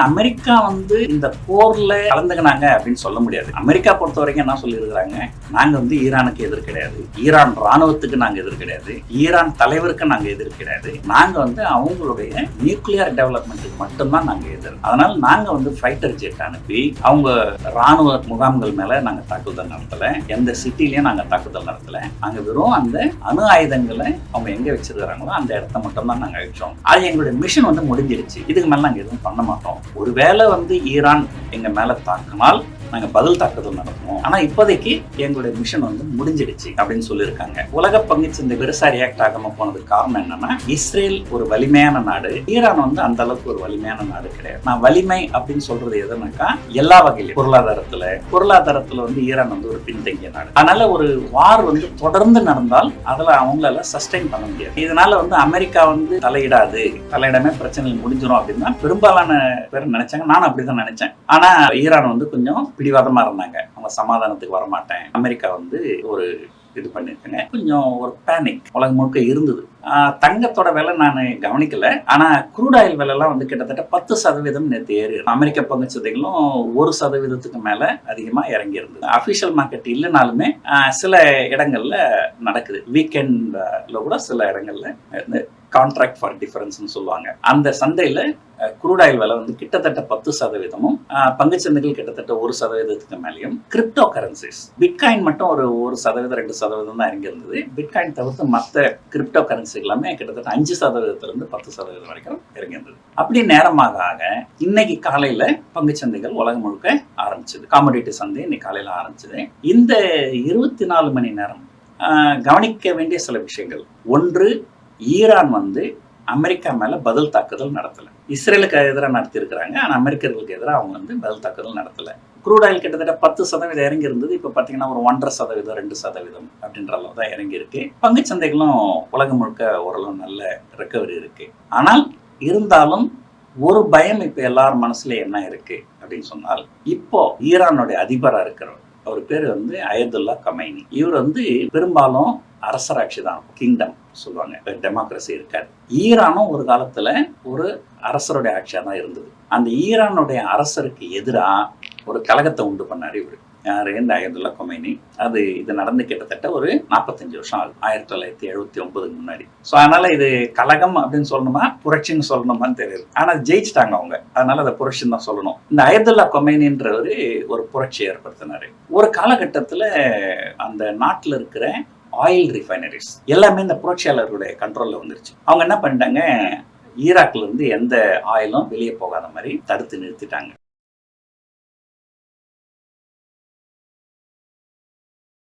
America இந்த போர்ல கலந்துக்கினாங்க அப்படின்னு சொல்ல முடியாது. அமெரிக்கா பொறுத்த வரைக்கும் என்ன சொல்லியிருக்கிறாங்க, நாங்க ஈரானுக்கு எதிர் கிடையாது, ஈரான் ராணுவத்துக்கு நாங்க எதிர் கிடையாது, ஈரான் தலைவருக்கு நாங்க எதிர் கிடையாது, நாங்க அவங்களுடைய நியூக்ளியர் டெவலப்மெண்ட்டுக்கு மட்டும்தான் நாங்க எதிர். அதனால நாங்க ஃபைட்டர் ஜெட் அனுப்பி அவங்க ராணுவ முகாம்கள் மேல நாங்க தாக்குதல் நடத்தல, எந்த சிட்டிலையும் நாங்க தாக்குதல் நடத்தல. நாங்க வெறும் அந்த அணு ஆயுதங்களை அவங்க எங்க வச்சிருக்கிறாங்களோ அந்த இடத்த மட்டும் தான் நாங்க அழிச்சோம். அது எங்களுடைய மிஷன் முடிஞ்சிருச்சு. இதுக்கு மேல நாங்க எதுவும் பண்ண மாட்டோம். ஒருவேளை ஈரான் எங்க மேல தாக்கினால் நாங்க பதில் தாக்குதல் நடத்துவோம். ஆனா இப்போதைக்கு எங்களுடைய மிஷன் முடிஞ்சிடுச்சு அப்படின்னு சொல்லியிருக்காங்க. உலக பங்குச்சந்தை பெருசா ரியாக்ட் ஆகாம போனதுக்கு காரணம் என்னன்னா, இஸ்ரேல் ஒரு வலிமையான நாடு, ஈரான் அந்த அளவுக்கு ஒரு வலிமையான நாடு கிடையாது. நான் வலிமை அப்படின்னு சொல்றது எதுனாக்கா, எல்லா வகையிலும் பொருளாதாரத்துல ஈரான் ஒரு பின்தங்கிய நாடு. அதனால ஒரு வார் தொடர்ந்து நடந்தால் அதுல அவங்களால சஸ்டைன் பண்ண முடியாது. இதனால அமெரிக்கா தலையிடாமே பிரச்சனை முடிஞ்சிடும் அப்படின்னு பெரும்பாலான பேர் நினைச்சாங்க. நானும் அப்படிதான் நினைச்சேன். ஆனா ஈரான் கொஞ்சம் பிடிவாதமா இருந்தாங்க. அவங்க சமாதானத்துக்கு வரமாட்டேன். அமெரிக்கா ஒரு இது பண்ணிருக்காங்க. கொஞ்சம் ஒரு பேனிக் உலகம் முழுக்க இருந்தது. தங்கத்தோட விலை நான் கவனிக்கல. ஆனா குரூட் ஆயில் விலை எல்லாம் கிட்டத்தட்ட 10% நேற்று ஏறி. அமெரிக்க பங்குச்சந்தைகளும் 1% மேல அதிகமா இறங்கி இருந்தது. அபிஷியல் மார்க்கெட் இல்லைனாலுமே சில இடங்கள்ல நடக்குது. வீக்கெண்ட்ல கூட சில இடங்கள்ல கான்ட்ராக்ட் ஃபார் டிஃபரன்ஸ்னு சொல்லுவாங்க. அந்த சந்தையில குரூட் ஆயில் விலை கிட்டத்தட்ட 10%, பங்குச்சந்தைகள் கிட்டத்தட்ட 1% மேலேயும், கிரிப்டோ கரன்சிஸ் பிட்காயின் மட்டும் ஒரு 1%, 2% தான் இறங்கி இருந்தது. பிட்காயின் தவிர்த்து மற்ற கிரிப்டோ கரன்சி எல்லாமே கிட்டத்தட்ட 5%லிருந்து 10% வரைக்கும் இறங்கி இருந்தது. அப்படி நேரமாக ஆக இன்னைக்கு காலையில பங்குச்சந்தைகள் உலகம் முழுக்க ஆரம்பிச்சது. காமோடிட்டி சந்தை இன்னைக்கு காலையில ஆரம்பிச்சது. இந்த 24 மணி நேரம் கவனிக்க வேண்டிய சில விஷயங்கள். ஒன்று, ஈரான் அமெரிக்கா மேல பதில் தாக்குதல் நடத்தல. இஸ்ரேலுக்கு எதிராக நடத்தி இருக்கிறாங்க. ஆனா அமெரிக்கர்களுக்கு எதிராக அவங்க பதில் தாக்குதல் நடத்தல. குரூட் ஆயில் கிட்டத்தட்ட 10% இறங்கி இருந்தது. இப்ப பாத்தீங்கன்னா ஒரு 1.5%, 2% அப்படின்ற அளவு தான் இறங்கி இருக்கு. பங்குச்சந்தைகளும் உலகம் முழுக்க ஓரளவு நல்ல ரெக்கவரி இருக்கு. ஆனால் இருந்தாலும் ஒரு பயம் இப்ப எல்லார் மனசுல என்ன இருக்கு அப்படின்னு சொன்னால், இப்போ ஈரானுடைய அதிபரா இருக்கிறவர், அவர் பேரு அயதுல்லா கமைனி. இவர் பெரும்பாலும் அரசராட்சி தான், கிங்டம் சொல்லுவாங்க, டெமோக்ரஸி இருக்காது. ஈரானும் ஒரு காலத்துல ஒரு அரசருடைய ஆட்சியா தான் இருந்தது. அந்த ஈரானுடைய அரசருக்கு எதிராக ஒரு கலகத்தை உண்டு பண்ணாரு இவரு. யாரு? இந்த அயதுல்லா கொமைனி. இது நடந்து கிட்டத்தட்ட ஒரு 45 வருஷம் ஆகுது, 1979 முன்னாடி. ஸோ அதனால இது கலகம் அப்படின்னு சொல்லணுமா, புரட்சின்னு சொல்லணுமான்னு தெரியுது. ஆனா ஜெயிச்சிட்டாங்க அவங்க, அதனால அதை புரட்சின்னு தான் சொல்லணும். இந்த அயதுல்லா கொமைனின்றவரு ஒரு புரட்சி ஏற்படுத்தினாரு. ஒரு காலகட்டத்துல அந்த நாட்டுல இருக்கிற ஆயில் ரிஃபைனரிஸ் எல்லாமே இந்த புரட்சியாளர்களுடைய கண்ட்ரோல்ல வந்துருச்சு. அவங்க என்ன பண்ணிட்டாங்க, ஈராக்ல இருந்து எந்த ஆயிலும் வெளியே போகாத மாதிரி தடுத்து நிறுத்திட்டாங்க.